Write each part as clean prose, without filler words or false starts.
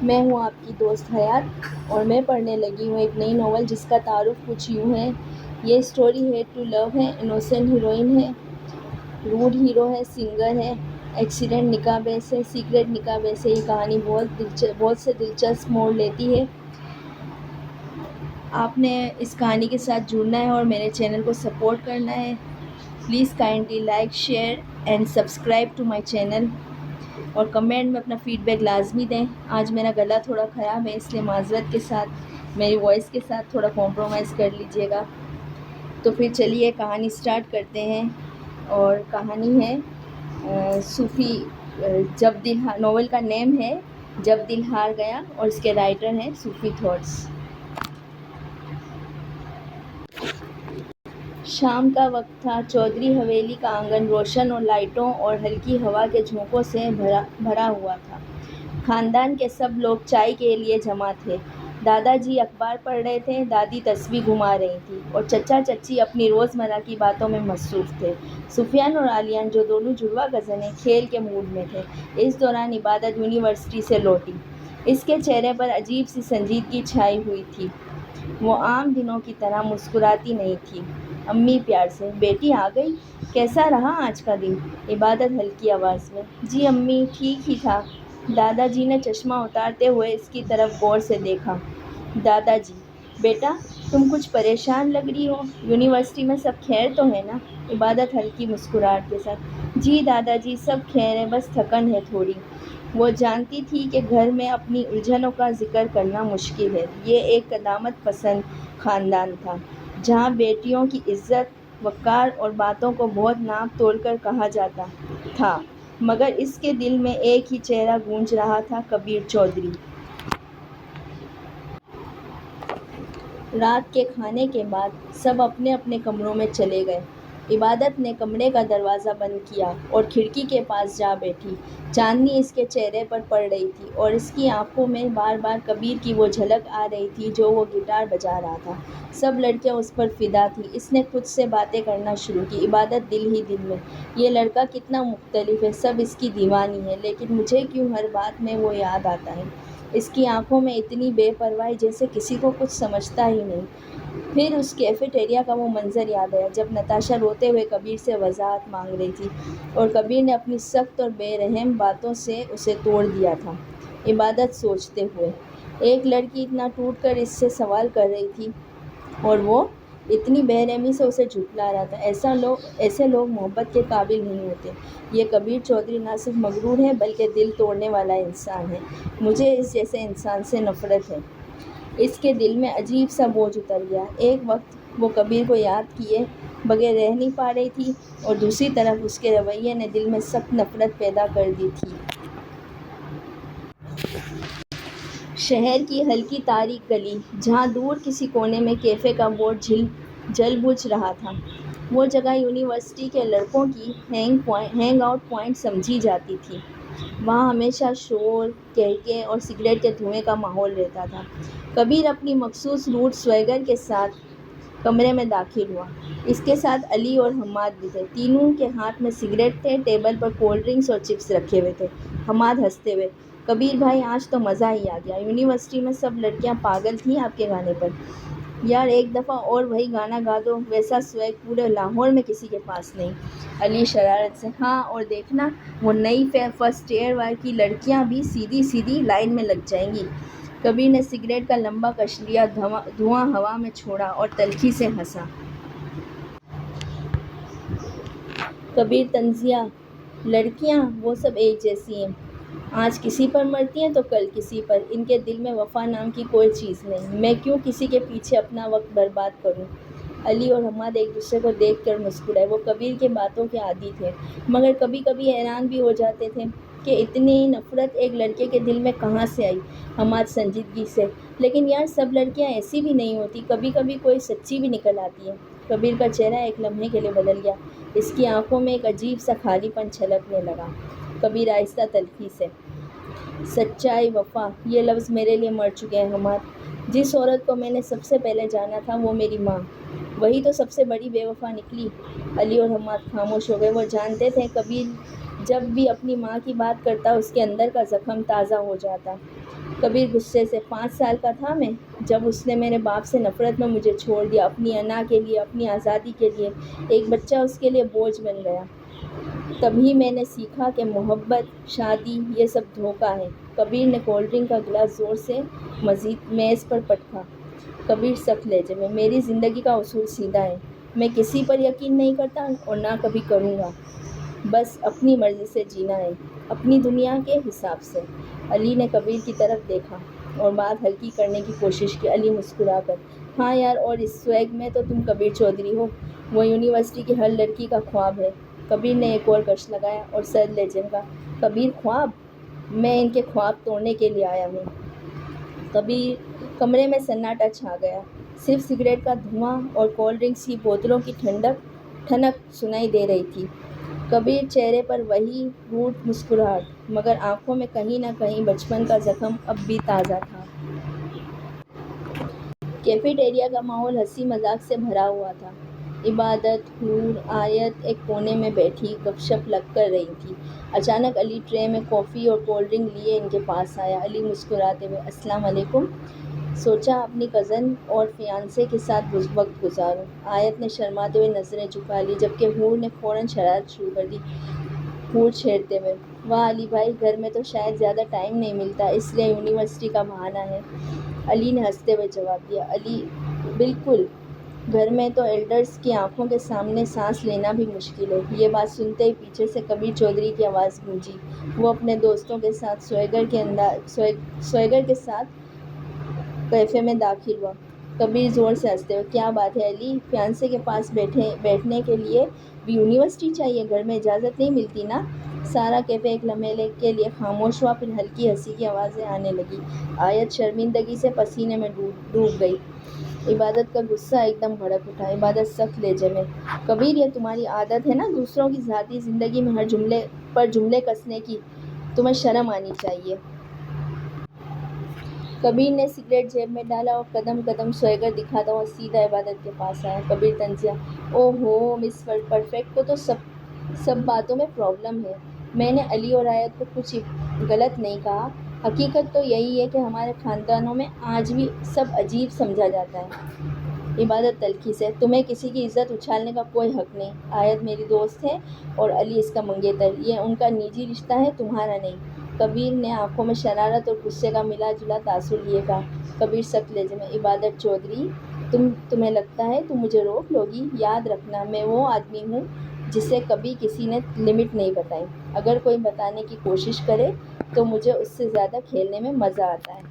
میں ہوں آپ کی دوست حیات، اور میں پڑھنے لگی ہوں ایک نئی ناول جس کا تعارف کچھ یوں ہے۔ یہ اسٹوری ہیٹ ٹو لو ہے۔ انوسینٹ ہیروئن ہے، روڈ ہیرو ہے، سنگر ہے، ایکسیڈنٹ نکاح بیس ہے، سیکریٹ نکاح بیس ہے۔ یہ کہانی بہت سے دلچسپ موڑ لیتی ہے۔ آپ نے اس کہانی کے ساتھ جڑنا ہے اور میرے چینل کو سپورٹ کرنا ہے۔ Please kindly like, share and subscribe to my channel, اور کمنٹ میں اپنا فیڈ بیک لازمی دیں۔ آج میرا گلا تھوڑا خراب ہے، اس لیے معذرت کے ساتھ میری وائس کے ساتھ تھوڑا کمپرومائز کر لیجیے گا۔ تو پھر چلیے کہانی سٹارٹ کرتے ہیں۔ اور کہانی ہے صوفی جب دل ناول کا نیم ہے جب دل ہار گیا، اور اس کے رائٹر ہیں صوفی تھاٹس۔ شام کا وقت تھا۔ چودھری حویلی کا آنگن روشن اور لائٹوں اور ہلکی ہوا کے جھونکوں سے بھرا ہوا تھا۔ خاندان کے سب لوگ چائے کے لیے جمع تھے۔ دادا جی اخبار پڑھ رہے تھے، دادی تسبیح گھما رہی تھی، اور چچا چچی اپنی روزمرہ کی باتوں میں مصروف تھے۔ سفیان اور عالیان، جو دونوں جڑواں کزن ہیں، کھیل کے موڈ میں تھے۔ اس دوران عبادت یونیورسٹی سے لوٹی۔ اس کے چہرے پر عجیب سی سنجیدگی چھائی ہوئی تھی۔ وہ عام دنوں کی طرح مسکراتی نہیں تھی۔ امی پیار سے: بیٹی آ گئی، کیسا رہا آج کا دن؟ عبادت ہلکی آواز میں: جی امی، ٹھیک ہی تھا۔ دادا جی نے چشمہ اتارتے ہوئے اس کی طرف غور سے دیکھا۔ دادا جی: بیٹا، تم کچھ پریشان لگ رہی ہو۔ یونیورسٹی میں سب خیر تو ہے نا؟ عبادت ہلکی مسکراہٹ کے ساتھ: جی دادا جی، سب خیر ہے، بس تھکن ہے تھوڑی۔ وہ جانتی تھی کہ گھر میں اپنی الجھنوں کا ذکر کرنا مشکل ہے۔ یہ ایک قدامت پسند خاندان تھا، جہاں بیٹیوں کی عزت، وقار اور باتوں کو بہت ناپ تول کر کہا جاتا تھا، مگر اس کے دل میں ایک ہی چہرہ گونج رہا تھا: کبیر چودھری۔ رات کے کھانے کے بعد سب اپنے اپنے کمروں میں چلے گئے۔ عبادت نے کمرے کا دروازہ بند کیا اور کھڑکی کے پاس جا بیٹھی۔ چاندنی اس کے چہرے پر پڑ رہی تھی، اور اس کی آنکھوں میں بار بار کبیر کی وہ جھلک آ رہی تھی جو وہ گٹار بجا رہا تھا۔ سب لڑکیاں اس پر فدا تھیں۔ اس نے خود سے باتیں کرنا شروع کی: عبادت دل ہی دل میں: یہ لڑکا کتنا مختلف ہے، سب اس کی دیوانی ہے، لیکن مجھے کیوں ہر بات میں وہ یاد آتا ہے۔ اس کی آنکھوں میں اتنی بے پرواہی، جیسے کسی کو کچھ سمجھتا ہی نہیں۔ پھر اس کیفے ٹیریا کا وہ منظر یاد آیا جب نتاشا روتے ہوئے کبیر سے وضاحت مانگ رہی تھی، اور کبیر نے اپنی سخت اور بے رحم باتوں سے اسے توڑ دیا تھا۔ عبادت سوچتے ہوئے: ایک لڑکی اتنا ٹوٹ کر اس سے سوال کر رہی تھی، اور وہ اتنی بے رحمی سے اسے جھٹلا رہا تھا۔ ایسے لوگ محبت کے قابل نہیں ہوتے۔ یہ کبیر چودھری نہ صرف مغرور ہے، بلکہ دل توڑنے والا انسان ہے۔ مجھے اس جیسے انسان سے نفرت ہے۔ اس کے دل میں عجیب سا بوجھ اتر گیا۔ ایک وقت وہ کبیر کو یاد کیے بغیر رہ نہیں پا رہی تھی، اور دوسری طرف اس کے رویے نے دل میں سخت نفرت پیدا کر دی تھی۔ شہر کی ہلکی تاریک گلی، جہاں دور کسی کونے میں کیفے کا بورڈ جل بجھ رہا تھا، وہ جگہ یونیورسٹی کے لڑکوں کی ہینگ آؤٹ پوائنٹ سمجھی جاتی تھی۔ وہاں ہمیشہ شور، کہکے اور سگریٹ کے دھوئیں کا ماحول رہتا تھا۔ کبیر اپنی مخصوص روڈ سویگر کے ساتھ کمرے میں داخل ہوا۔ اس کے ساتھ علی اور حماد بھی تھے۔ تینوں کے ہاتھ میں سگریٹ تھے، ٹیبل پر کولڈ ڈرنکس اور چپس رکھے ہوئے تھے۔ حماد ہنستے ہوئے: کبیر بھائی، آج تو مزہ ہی آ گیا۔ یونیورسٹی میں سب لڑکیاں پاگل تھیں آپ کے گانے پر۔ یار ایک دفعہ اور وہی گانا گا دو، ویسا سویگ پورے لاہور میں کسی کے پاس نہیں۔ علی شرارت سے: ہاں، اور دیکھنا وہ نئی فرسٹ ایئر کی لڑکیاں بھی سیدھی سیدھی لائن میں لگ جائیں گی۔ کبیر نے سگریٹ کا لمبا کش لیا، دھواں ہوا میں چھوڑا اور تلخی سے ہنسا۔ کبیر طنزیہ: لڑکیاں وہ سب ایک جیسی ہیں، آج کسی پر مرتی ہیں تو کل کسی پر۔ ان کے دل میں وفا نام کی کوئی چیز نہیں۔ میں کیوں کسی کے پیچھے اپنا وقت برباد کروں؟ علی اور حماد ایک دوسرے کو دیکھ کر مسکرائے۔ وہ کبیر کی باتوں کے عادی تھے، مگر کبھی کبھی حیران بھی ہو جاتے تھے کہ اتنی نفرت ایک لڑکے کے دل میں کہاں سے آئی۔ حماد سنجیدگی سے: لیکن یار سب لڑکیاں ایسی بھی نہیں ہوتی، کبھی کبھی کوئی سچی بھی نکل آتی ہے۔ کبیر کا چہرہ ایک لمحے کے لیے بدل گیا۔ اس کی آنکھوں میں ایک عجیب سا خالی پن چھلکنے لگا۔ کبیر آہستہ تلخی سے: سچائی، وفا، یہ لفظ میرے لیے مر چکے ہیں حماد۔ جس عورت کو میں نے سب سے پہلے جانا تھا وہ میری ماں، وہی تو سب سے بڑی بے وفا نکلی۔ علی اور حماد خاموش ہو گئے۔ وہ جانتے تھے کبیر جب بھی اپنی ماں کی بات کرتا اس کے اندر کا زخم تازہ ہو جاتا۔ کبیر غصے سے 5 سال کا تھا میں جب اس نے میرے باپ سے نفرت میں مجھے چھوڑ دیا، اپنی انا کے لیے، اپنی آزادی کے لیے۔ ایک بچہ اس کے لیے بوجھ بن گیا۔ تبھی میں نے سیکھا کہ محبت، شادی، یہ سب دھوکہ ہے۔ کبیر نے کولڈ ڈرنک کا گلاس زور سے میز پر پٹکا۔ کبیر سخت لہجے میں: میری زندگی کا اصول سیدھا ہے، میں کسی پر یقین نہیں کرتا اور نہ کبھی کروں گا۔ بس اپنی مرضی سے جینا ہے، اپنی دنیا کے حساب سے۔ علی نے کبیر کی طرف دیکھا اور بات ہلکی کرنے کی کوشش کی۔ علی مسکرا کر: ہاں یار، اور اس سویگ میں تو تم کبیر چودھری ہو، وہ یونیورسٹی کی ہر لڑکی کا خواب ہے۔ کبیر نے ایک اور کش لگایا اور سرد لہجے میں کہا: کبیر، خواب؟ میں ان کے خواب توڑنے کے لیے آیا ہوں۔ کمرے میں سناٹا چھا گیا، صرف سگریٹ کا دھواں اور کولڈ ڈرنکس کی بوتلوں کی ٹھنڈک سنائی دے رہی تھی۔ کبیر چہرے پر وہی روٹ مسکراہٹ، مگر آنکھوں میں کہیں نہ کہیں بچپن کا زخم اب بھی تازہ تھا۔ کیفے ٹیریا کا ماحول ہنسی مذاق سے بھرا ہوا تھا۔ عبادت، حور، آیت ایک کونے میں بیٹھی گپ شپ لگ کر رہی تھی۔ اچانک علی ٹرے میں کافی اور کولڈ ڈرنک لیے ان کے پاس آیا۔ علی مسکراتے ہوئے: السلام علیکم۔ سوچا اپنی کزن اور فیانسے کے ساتھ وقت گزاروں۔ آیت نے شرماتے ہوئے نظریں جھکا لی، جبکہ حور نے فوراً شرارت شروع کر دی۔ حور چھیڑتے ہوئے: واہ علی بھائی، گھر میں تو شاید زیادہ ٹائم نہیں ملتا، اس لیے یونیورسٹی کا بہانہ ہے۔ علی نے ہنستے ہوئے جواب دیا: علی بالکل، گھر میں تو ایلڈرز کی آنکھوں کے سامنے سانس لینا بھی مشکل ہے۔ یہ بات سنتے ہی پیچھے سے کبیر چودھری کی آواز گونجی۔ وہ اپنے دوستوں کے ساتھ سویگر کے ساتھ کیفے میں داخل ہوا۔ کبیر زور سے ہنستے ہوئے: کیا بات ہے علی، فیانسے کے پاس بیٹھنے کے لیے بھی یونیورسٹی چاہیے، گھر میں اجازت نہیں ملتی نا؟ سارا کیفے ایک لمحے کے لیے خاموش ہوا، پھر ہلکی ہنسی کی آوازیں آنے لگیں۔ آیت شرمندگی سے پسینے میں ڈوب گئی۔ عبادت کا غصہ ایک دم بھڑک اٹھا۔ عبادت سخت لہجے میں: کبیر، یہ تمہاری عادت ہے نا دوسروں کی ذاتی زندگی میں ہر جملے پر جملے کسنے کی، تمہیں شرم آنی چاہیے۔ کبیر نے سگریٹ جیب میں ڈالا اور قدم قدم سویگر دکھاتا ہوا سیدھا عبادت کے پاس آیا۔ کبیر طنزیہ: اوہ ہو مس پرفیکٹ کو تو سب باتوں میں پرابلم ہے۔ میں نے علی اور آیت کو کچھ غلط نہیں کہا، حقیقت تو یہی ہے کہ ہمارے خاندانوں میں آج بھی سب عجیب سمجھا جاتا ہے۔ عبادت تلخی سے: تمہیں کسی کی عزت اچھالنے کا کوئی حق نہیں۔ آیت میری دوست ہے اور علی اس کا منگیتر، یہ ان کا نجی رشتہ ہے، تمہارا نہیں۔ کبیر نے آنکھوں میں شرارت اور غصے کا ملا جلا تاثر لیے کہا۔ کبیر سخت لہجے میں: عبادت چودھری، تمہیں لگتا ہے تم مجھے روک لو گی؟ یاد رکھنا، میں وہ آدمی ہوں جسے کبھی کسی نے لمٹ نہیں بتائی۔ اگر کوئی بتانے کی کوشش کرے تو مجھے اس سے زیادہ کھیلنے میں مزہ آتا ہے۔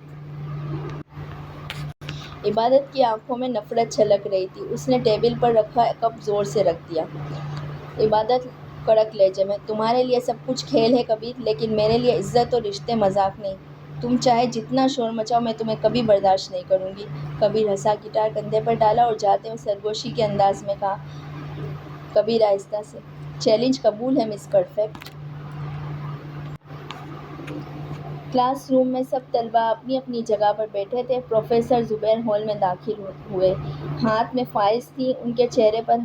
عبادت کی آنکھوں میں نفرت چھلک رہی تھی۔ اس نے ٹیبل پر رکھا کپ زور سے رکھ دیا۔ عبادت کڑک لہجے میں: تمہارے لیے سب کچھ کھیل ہے کبیر، لیکن میرے لیے عزت اور رشتے مذاق نہیں۔ تم چاہے جتنا شور مچاؤ، میں تمہیں کبھی برداشت نہیں کروں گی۔ کبیر ہنسا، گٹار کندھے پر ڈالا اور جاتے ہوئے سرگوشی کے انداز میں کہا۔ کبیر آہستہ سے: چیلنج قبول ہے مس پرفیکٹ۔ کلاس روم میں سب طلبہ اپنی اپنی جگہ پر بیٹھے تھے۔ پروفیسر زبیر ہال میں داخل ہوئے، ہاتھ میں فائلز تھیں۔ ان کے چہرے پر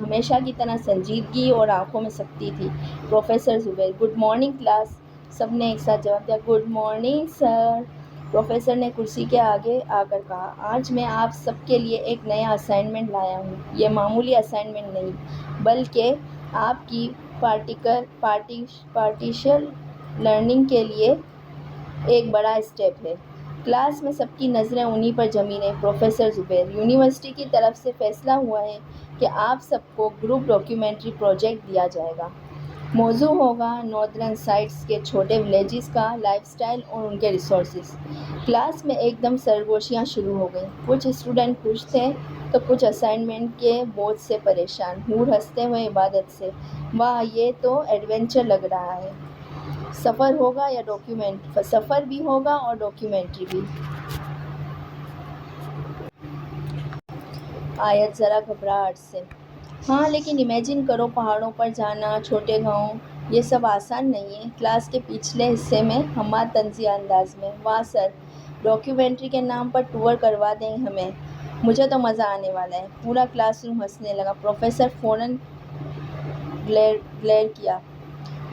ہمیشہ کی طرح سنجیدگی اور آنکھوں میں سختی تھی۔ پروفیسر زبیر: گڈ مارننگ کلاس۔ سب نے ایک ساتھ جواب دیا: گڈ مارننگ سر۔ پروفیسر نے کرسی کے آگے آ کر کہا: آج میں آپ سب کے لیے ایک نیا اسائنمنٹ لایا ہوں۔ یہ معمولی اسائنمنٹ نہیں، بلکہ آپ کی پریکٹیکل لرننگ کے لیے ایک بڑا اسٹیپ ہے۔ کلاس میں سب کی نظریں انہی پر جمی رہیں۔ پروفیسر زبیر: یونیورسٹی کی طرف سے فیصلہ ہوا ہے کہ آپ سب کو گروپ ڈاکیومنٹری پروجیکٹ دیا جائے گا۔ موضوع ہوگا ناردرن سائٹس کے چھوٹے ولیجز کا لائف سٹائل اور ان کے ریسورسز۔ کلاس میں ایک دم سرگوشیاں شروع ہو گئیں۔ کچھ اسٹوڈنٹ خوش تھے تو کچھ اسائنمنٹ کے بوجھ سے پریشان۔ حور ہنستے ہوئے عبادت سے: واہ، یہ تو ایڈونچر لگ رہا ہے۔ سفر ہوگا یا ڈاکیومنٹ؟ سفر بھی ہوگا اور ڈاکیومنٹری بھی۔ آیت ذرا گھبراہٹ سے: ہاں، لیکن امیجن کرو پہاڑوں پر جانا، چھوٹے گاؤں، یہ سب آسان نہیں ہے۔ کلاس کے پچھلے حصے میں حماد طنزیہ انداز میں: واہ سر، ڈاکیومنٹری کے نام پر ٹور کروا دیں ہمیں، مجھے تو مزہ آنے والا ہے۔ پورا کلاس روم ہنسنے لگا۔ پروفیسر فوراً گلیئر کیا: